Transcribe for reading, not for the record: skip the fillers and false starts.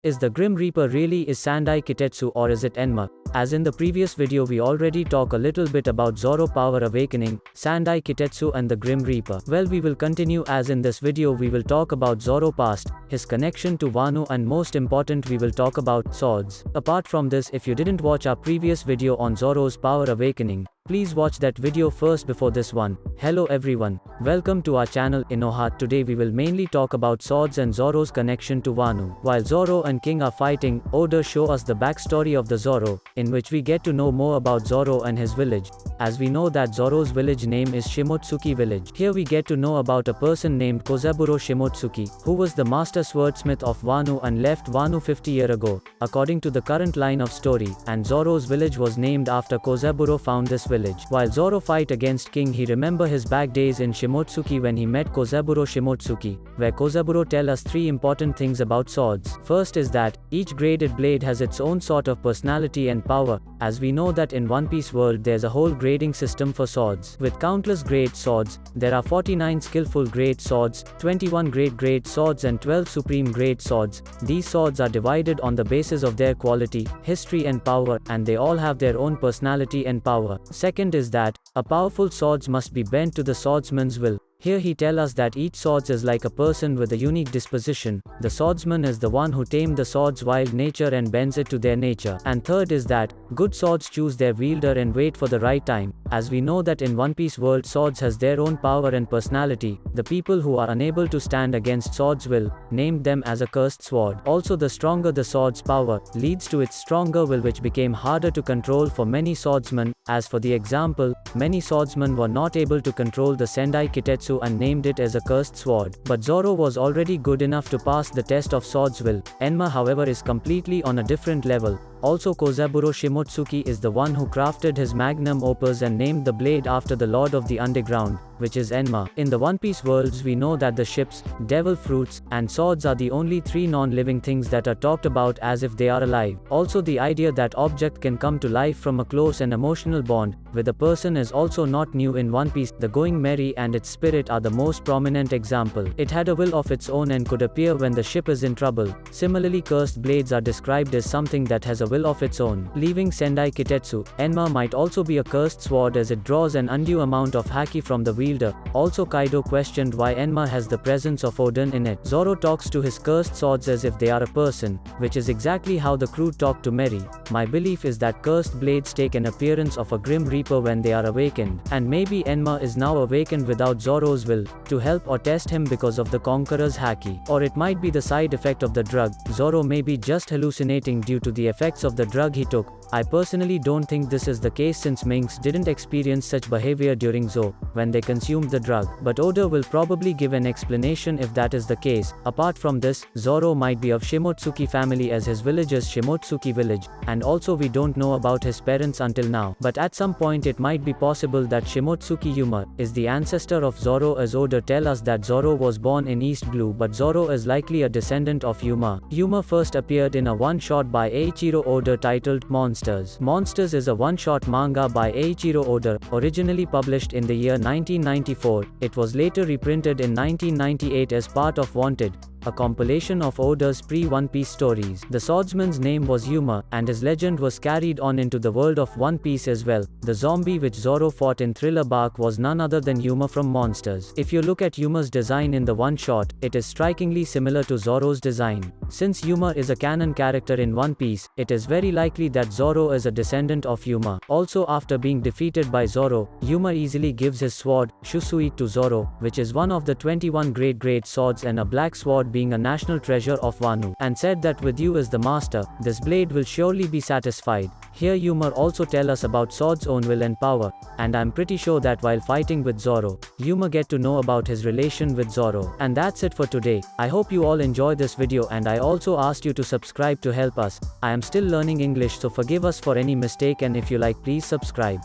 Is the Grim Reaper really is Sandai Kitetsu or is it Enma? As in the previous video we already talk a little bit about Zoro Power Awakening, Sandai Kitetsu and the Grim Reaper. Well, we will continue as in this video we will talk about Zoro past, his connection to Wano, and most important we will talk about swords. Apart from this, if you didn't watch our previous video on Zoro's Power Awakening, please watch that video first before this one. Hello everyone, welcome to our channel Inoha. Today we will mainly talk about swords and Zoro's connection to Wano. While Zoro and King are fighting, Oda show us the backstory of the Zoro, in which we get to know more about Zoro and his village. As we know that Zoro's village name is Shimotsuki village. Here we get to know about a person named Kozaburo Shimotsuki, who was the master swordsmith of Wano and left Wano 50 years ago, according to the current line of story, and Zoro's village was named after Kozaburo found this village. While Zoro fight against King, he remember his back days in Shimotsuki when he met Kozaburo Shimotsuki, where Kozaburo tell us three important things about swords. First is that, each graded blade has its own sort of personality and power, as we know that in One Piece world there's a whole grading system for swords. With countless grade swords, there are 49 skillful grade swords, 21 grade swords and 12 supreme grade swords. These swords are divided on the basis of their quality, history and power, and they all have their own personality and power. Second is that, a powerful swords must be bent to the swordsman's will. Here he tell us that each swords is like a person with a unique disposition. The swordsman is the one who tamed the sword's wild nature and bends it to their nature. And third is that, good swords choose their wielder and wait for the right time. As we know that in One Piece world swords has their own power and personality, the people who are unable to stand against swords will, named them as a cursed sword. Also the stronger the sword's power, leads to its stronger will, which became harder to control for many swordsmen. As for the example, many swordsmen were not able to control the Sandai Kitetsu and named it as a cursed sword. But Zoro was already good enough to pass the test of swords will. Enma however is completely on a different level. Also Kozaburo Shimotsuki is the one who crafted his magnum opus and named the blade after the Lord of the Underground, which is Enma. In the One Piece worlds we know that the ships, devil fruits, and swords are the only three non-living things that are talked about as if they are alive. Also the idea that object can come to life from a close and emotional bond with a person is also not new in One Piece. The Going Merry and its spirit are the most prominent example. It had a will of its own and could appear when the ship is in trouble. Similarly, cursed blades are described as something that has a will of its own. Leaving Sandai Kitetsu, Enma might also be a cursed sword as it draws an undue amount of haki from the wielder. Also Kaido questioned why Enma has the presence of Odin in it. Zoro talks to his cursed swords as if they are a person, which is exactly how the crew talk to Merry. My belief is that cursed blades take an appearance of a Grim Reaper when they are awakened, and maybe Enma is now awakened without Zoro's will, to help or test him because of the Conqueror's haki. Or it might be the side effect of the drug. Zoro may be just hallucinating due to the effects of the drug he took. I personally don't think this is the case since minks didn't experience such behavior during Zo, when they consumed the drug, but Oda will probably give an explanation if that is the case. Apart from this, Zoro might be of Shimotsuki family as his village is Shimotsuki village, and also we don't know about his parents until now, but at some point it might be possible that Shimotsuki Yuma is the ancestor of Zoro, as Oda tell us that Zoro was born in East Blue, but Zoro is likely a descendant of Yuma. Yuma first appeared in a one-shot by Eiichiro Oda titled Monsters. Monsters is a one-shot manga by Eiichiro Oda, originally published in the year 1994. It was later reprinted in 1998 as part of Wanted, a compilation of Oda's pre-One Piece stories. The swordsman's name was Yuma, and his legend was carried on into the world of One Piece as well. The zombie which Zoro fought in Thriller Bark was none other than Yuma from Monsters. If you look at Yuma's design in the one-shot, it is strikingly similar to Zoro's design. Since Yuma is a canon character in One Piece, it is very likely that Zoro is a descendant of Yuma. Also, after being defeated by Zoro, Yuma easily gives his sword, Shusui, to Zoro, which is one of the 21 grade swords and a black sword being a national treasure of Wano, and said that with you as the master, this blade will surely be satisfied. Here Yuma also tell us about sword's own will and power, and I'm pretty sure that while fighting with Zoro, Yuma get to know about his relation with Zoro. And that's it for today. I hope you all enjoy this video, and I also asked you to subscribe to help us. I am still learning English, so forgive us for any mistake, and if you like, please subscribe.